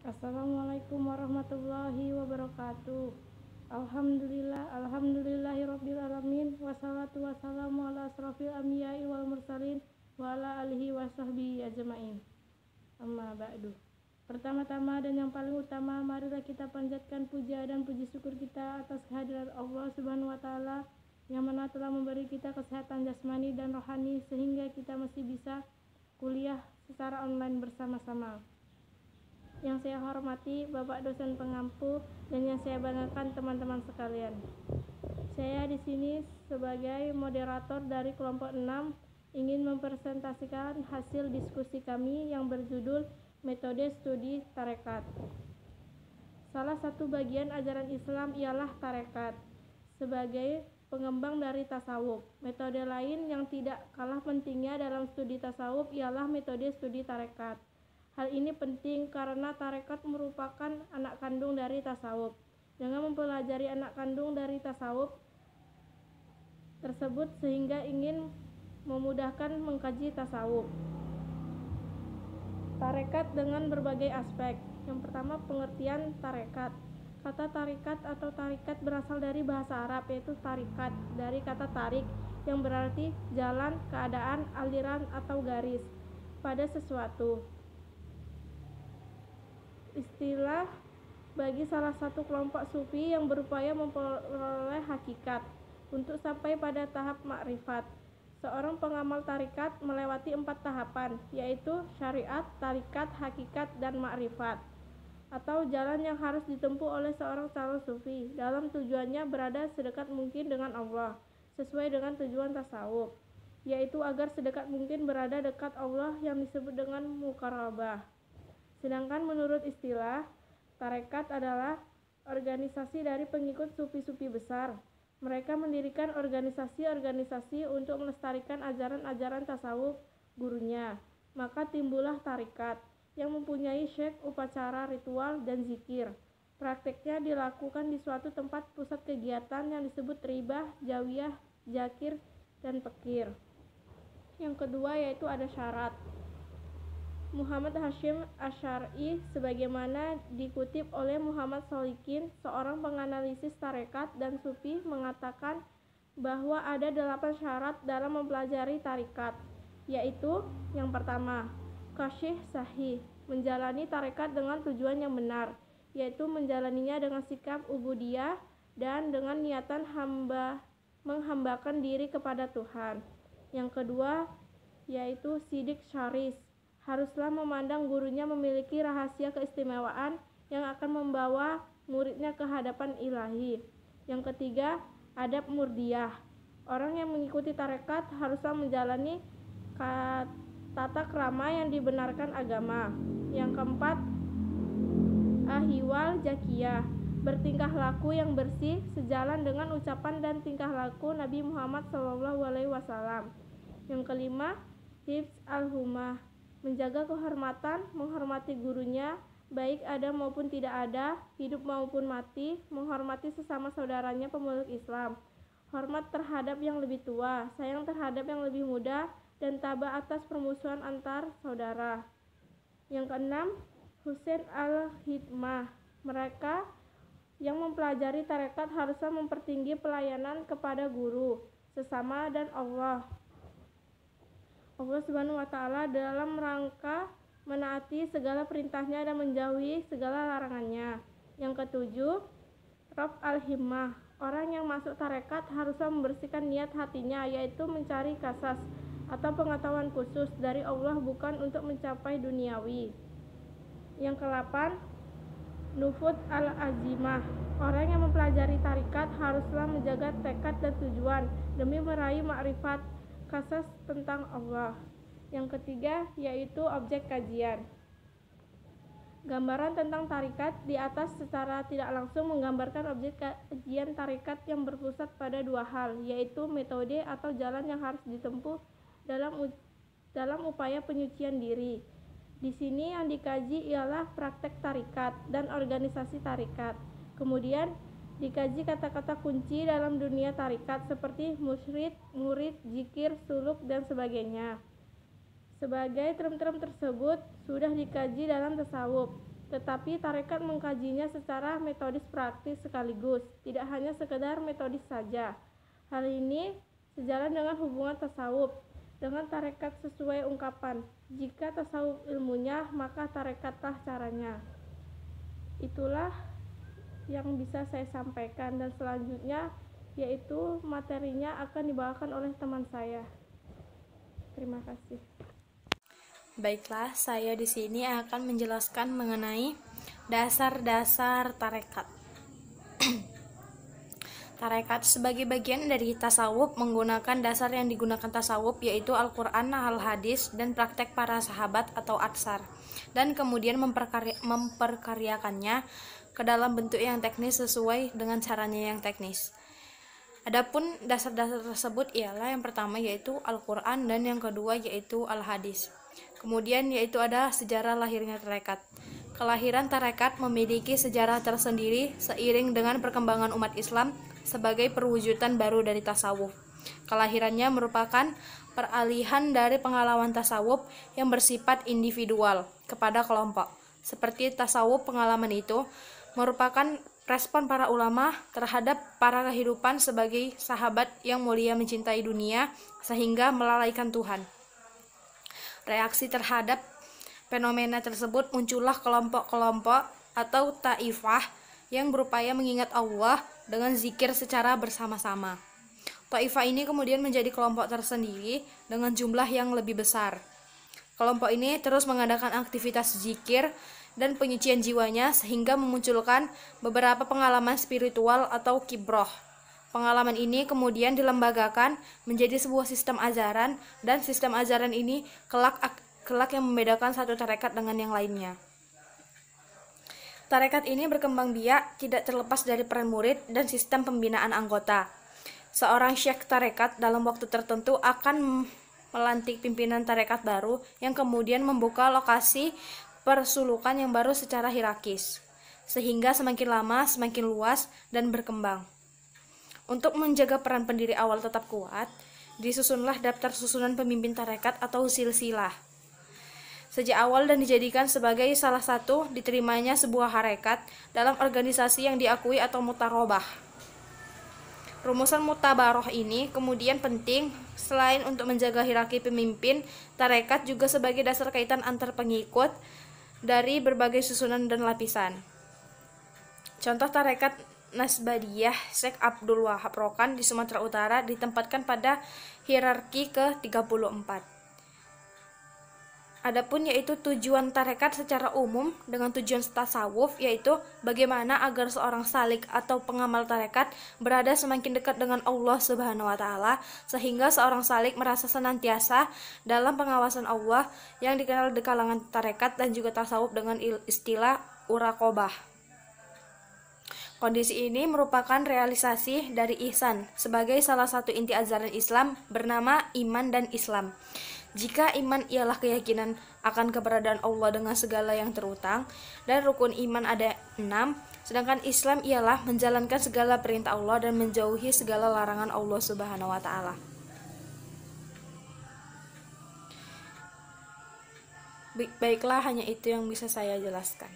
Assalamualaikum warahmatullahi wabarakatuh. Alhamdulillahirabbil alamin wassalatu wassalamu ala asrofil anbiya'i wal mursalin wa ala alihi wasahbihi ajmain. Amma ba'du. Pertama-tama dan yang paling utama, marilah kita panjatkan puja dan puji syukur kita atas kehadiran Allah Subhanahu wa taala yang mana telah memberi kita kesehatan jasmani dan rohani sehingga kita masih bisa kuliah secara online bersama-sama. Yang saya hormati Bapak dosen pengampu dan yang saya banggakan teman-teman sekalian. Saya di sini sebagai moderator dari kelompok 6 ingin mempresentasikan hasil diskusi kami yang berjudul Metode Studi Tarekat. Salah satu bagian ajaran Islam ialah tarekat sebagai pengembang dari tasawuf. Metode lain yang tidak kalah pentingnya dalam studi tasawuf ialah metode studi tarekat. Hal ini penting karena tarekat merupakan anak kandung dari tasawuf. Dengan mempelajari anak kandung dari tasawuf tersebut sehingga ingin memudahkan mengkaji tasawuf. Tarekat dengan berbagai aspek. Yang pertama, pengertian tarekat. Kata tarikat atau tarikat berasal dari bahasa Arab yaitu tarikat, dari kata tarik yang berarti jalan, keadaan, aliran atau garis pada sesuatu. Istilah bagi salah satu kelompok sufi yang berupaya memperoleh hakikat untuk sampai pada tahap makrifat. Seorang pengamal tarikat melewati 4 tahapan, yaitu syariat, tarikat, hakikat, dan makrifat, atau jalan yang harus ditempuh oleh seorang calon sufi dalam tujuannya berada sedekat mungkin dengan Allah, sesuai dengan tujuan tasawuf, yaitu agar sedekat mungkin berada dekat Allah yang disebut dengan muqarabah. Sedangkan menurut istilah, tarekat adalah organisasi dari pengikut sufi-sufi besar. Mereka mendirikan organisasi-organisasi untuk melestarikan ajaran-ajaran tasawuf gurunya. Maka timbullah tarekat yang mempunyai syekh, upacara, ritual, dan zikir. Prakteknya dilakukan di suatu tempat pusat kegiatan yang disebut ribah, jawiyah, jakir, dan pekir. Yang kedua yaitu ada syarat. Muhammad Hashim Asy'ari sebagaimana dikutip oleh Muhammad Sholikin, seorang penganalisis tarekat dan sufi, mengatakan bahwa ada 8 syarat dalam mempelajari tarekat, yaitu yang pertama, qasyih sahih, menjalani tarekat dengan tujuan yang benar, yaitu menjalaninya dengan sikap ubudiyah dan dengan niatan menghambakan diri kepada Tuhan. Yang kedua yaitu sidik syaris, haruslah memandang gurunya memiliki rahasia keistimewaan yang akan membawa muridnya ke hadapan ilahi. Yang ketiga, adab murdiyah. Orang yang mengikuti tarekat haruslah menjalani tata krama yang dibenarkan agama. Yang keempat, ahwal zakiyah, bertingkah laku yang bersih sejalan dengan ucapan dan tingkah laku Nabi Muhammad SAW. Yang kelima, hifz al-humah, menjaga kehormatan, menghormati gurunya, baik ada maupun tidak ada, hidup maupun mati, menghormati sesama saudaranya pemeluk Islam, hormat terhadap yang lebih tua, sayang terhadap yang lebih muda, dan tabah atas permusuhan antar saudara. Yang keenam, husn al-hidmah, mereka yang mempelajari tarekat haruslah mempertinggi pelayanan kepada guru, sesama, dan Allah Subhanahu wa ta'ala dalam rangka menaati segala perintahnya dan menjauhi segala larangannya. Yang ketujuh, raf al-himmah, orang yang masuk tarekat haruslah membersihkan niat hatinya, yaitu mencari kasas atau pengetahuan khusus dari Allah, bukan untuk mencapai duniawi. Yang ke-8, nufud al-azimah, orang yang mempelajari tarekat haruslah menjaga tekad dan tujuan demi meraih makrifat kasas tentang Allah. Yang ketiga yaitu objek kajian. Gambaran tentang tarekat di atas secara tidak langsung menggambarkan objek kajian tarekat yang berpusat pada 2 hal, yaitu metode atau jalan yang harus ditempuh dalam upaya penyucian diri. Di sini yang dikaji ialah praktek tarekat dan organisasi tarekat. Kemudian dikaji kata-kata kunci dalam dunia tarekat seperti musyrid, murid, zikir, suluk, dan sebagainya. Sebagai term-term tersebut sudah dikaji dalam tasawuf, Tetapi tarekat mengkajinya secara metodis praktis sekaligus, tidak hanya sekedar metodis saja. Hal ini sejalan dengan hubungan tasawuf dengan tarekat sesuai ungkapan, jika tasawuf ilmunya, maka tarekatlah caranya. Itulah yang bisa saya sampaikan, dan selanjutnya yaitu materinya akan dibawakan oleh teman saya. Terima kasih. Baiklah, saya di sini akan menjelaskan mengenai dasar-dasar tarekat. Tarekat sebagai bagian dari tasawuf menggunakan dasar yang digunakan tasawuf, yaitu Al-Quran, Al-Hadis, dan praktek para sahabat atau atsar, dan kemudian memperkaryakannya ke dalam bentuk yang teknis sesuai dengan caranya yang teknis. Adapun dasar-dasar tersebut ialah yang pertama yaitu Al-Quran, dan yang kedua yaitu Al-Hadis. Kemudian yaitu ada sejarah lahirnya tarekat. Kelahiran tarekat memiliki sejarah tersendiri seiring dengan perkembangan umat Islam sebagai perwujudan baru dari tasawuf. Kelahirannya merupakan peralihan dari pengalaman tasawuf yang bersifat individual kepada kelompok. Seperti tasawuf, pengalaman itu merupakan respon para ulama terhadap para kehidupan sebagai sahabat yang mulia mencintai dunia sehingga melalaikan Tuhan. Reaksi terhadap fenomena tersebut muncullah kelompok-kelompok atau taifah yang berupaya mengingat Allah dengan zikir secara bersama-sama. Taifah ini kemudian menjadi kelompok tersendiri dengan jumlah yang lebih besar. Kelompok ini terus mengadakan aktivitas zikir dan penyucian jiwanya sehingga memunculkan beberapa pengalaman spiritual atau kibroh. Pengalaman ini kemudian dilembagakan menjadi sebuah sistem ajaran, dan sistem ajaran ini kelak yang membedakan satu tarekat dengan yang lainnya. Tarekat ini berkembang biak tidak terlepas dari peran murid dan sistem pembinaan anggota. Seorang syekh tarekat dalam waktu tertentu akan melantik pimpinan tarekat baru yang kemudian membuka lokasi persulukan yang baru secara hierarkis, sehingga semakin lama semakin luas dan berkembang. Untuk menjaga peran pendiri awal tetap kuat, disusunlah daftar susunan pemimpin tarekat atau silsilah sejak awal dan dijadikan sebagai salah satu diterimanya sebuah harekat dalam organisasi yang diakui atau mutarobah. Rumusan mutabaroh ini kemudian penting selain untuk menjaga hierarki pemimpin tarekat juga sebagai dasar kaitan antar pengikut dari berbagai susunan dan lapisan. Contoh tarekat Nasbadiyah Syekh Abdul Wahab Rokan di Sumatera Utara ditempatkan pada hierarki ke-34. Adapun yaitu tujuan tarekat secara umum dengan tujuan tasawuf, yaitu bagaimana agar seorang salik atau pengamal tarekat berada semakin dekat dengan Allah Subhanahu wa taala sehingga seorang salik merasa senantiasa dalam pengawasan Allah yang dikenal di kalangan tarekat dan juga tasawuf dengan istilah uraqobah. Kondisi ini merupakan realisasi dari ihsan sebagai salah satu inti ajaran Islam bernama iman dan Islam. Jika iman ialah keyakinan akan keberadaan Allah dengan segala yang terutang, dan rukun iman ada 6, sedangkan Islam ialah menjalankan segala perintah Allah dan menjauhi segala larangan Allah Subhanahu wa taala. Baiklah, hanya itu yang bisa saya jelaskan.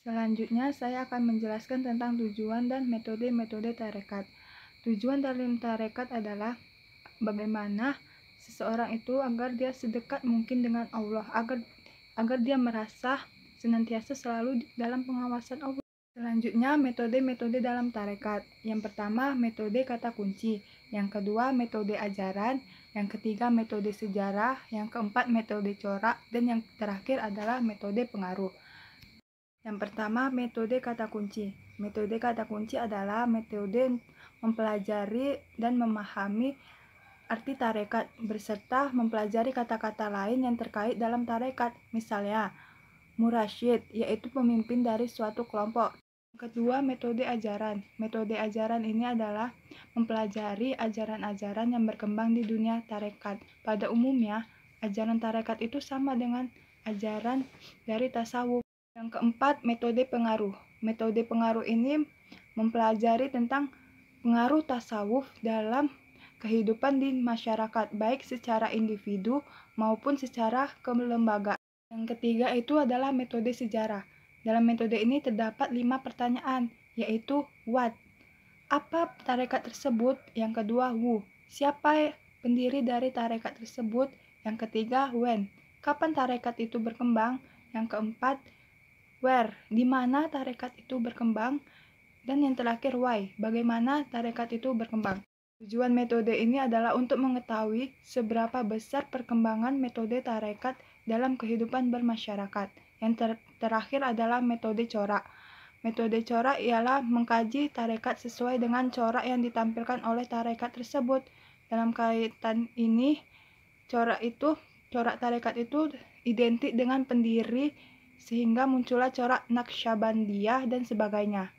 Selanjutnya, saya akan menjelaskan tentang tujuan dan metode-metode tarekat. Tujuan dalam tarekat adalah bagaimana seseorang itu agar dia sedekat mungkin dengan Allah, agar dia merasa senantiasa selalu dalam pengawasan Allah. Selanjutnya, metode-metode dalam tarekat. Yang pertama, metode kata kunci. Yang kedua, metode ajaran. Yang ketiga, metode sejarah. Yang keempat, metode corak. Dan yang terakhir adalah metode pengaruh. Yang pertama, metode kata kunci. Metode kata kunci adalah metode mempelajari dan memahami arti tarekat beserta mempelajari kata-kata lain yang terkait dalam tarekat. Misalnya, murasyid, yaitu pemimpin dari suatu kelompok. Kedua, metode ajaran. Metode ajaran ini adalah mempelajari ajaran-ajaran yang berkembang di dunia tarekat. Pada umumnya, ajaran tarekat itu sama dengan ajaran dari tasawuf. Yang keempat, metode pengaruh. Metode pengaruh ini mempelajari tentang pengaruh tasawuf dalam kehidupan di masyarakat, baik secara individu maupun secara kelembagaan. Yang ketiga itu adalah metode sejarah. Dalam metode ini terdapat 5 pertanyaan, yaitu what? Apa tarekat tersebut? Yang kedua, who? Siapa pendiri dari tarekat tersebut? Yang ketiga, when? Kapan tarekat itu berkembang? Yang keempat, where? Di mana tarekat itu berkembang? Dan yang terakhir, why? Bagaimana tarekat itu berkembang? Tujuan metode ini adalah untuk mengetahui seberapa besar perkembangan metode tarekat dalam kehidupan bermasyarakat. Yang terakhir adalah metode corak. Metode corak ialah mengkaji tarekat sesuai dengan corak yang ditampilkan oleh tarekat tersebut. Dalam kaitan ini, corak tarekat itu identik dengan pendiri sehingga muncullah corak Naqsyabandiyah dan sebagainya.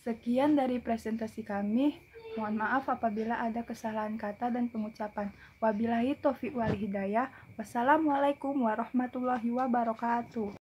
Sekian dari presentasi kami. Mohon maaf apabila ada kesalahan kata dan pengucapan. Wabillahi taufiq wal hidayah. Wassalamualaikum warahmatullahi wabarakatuh.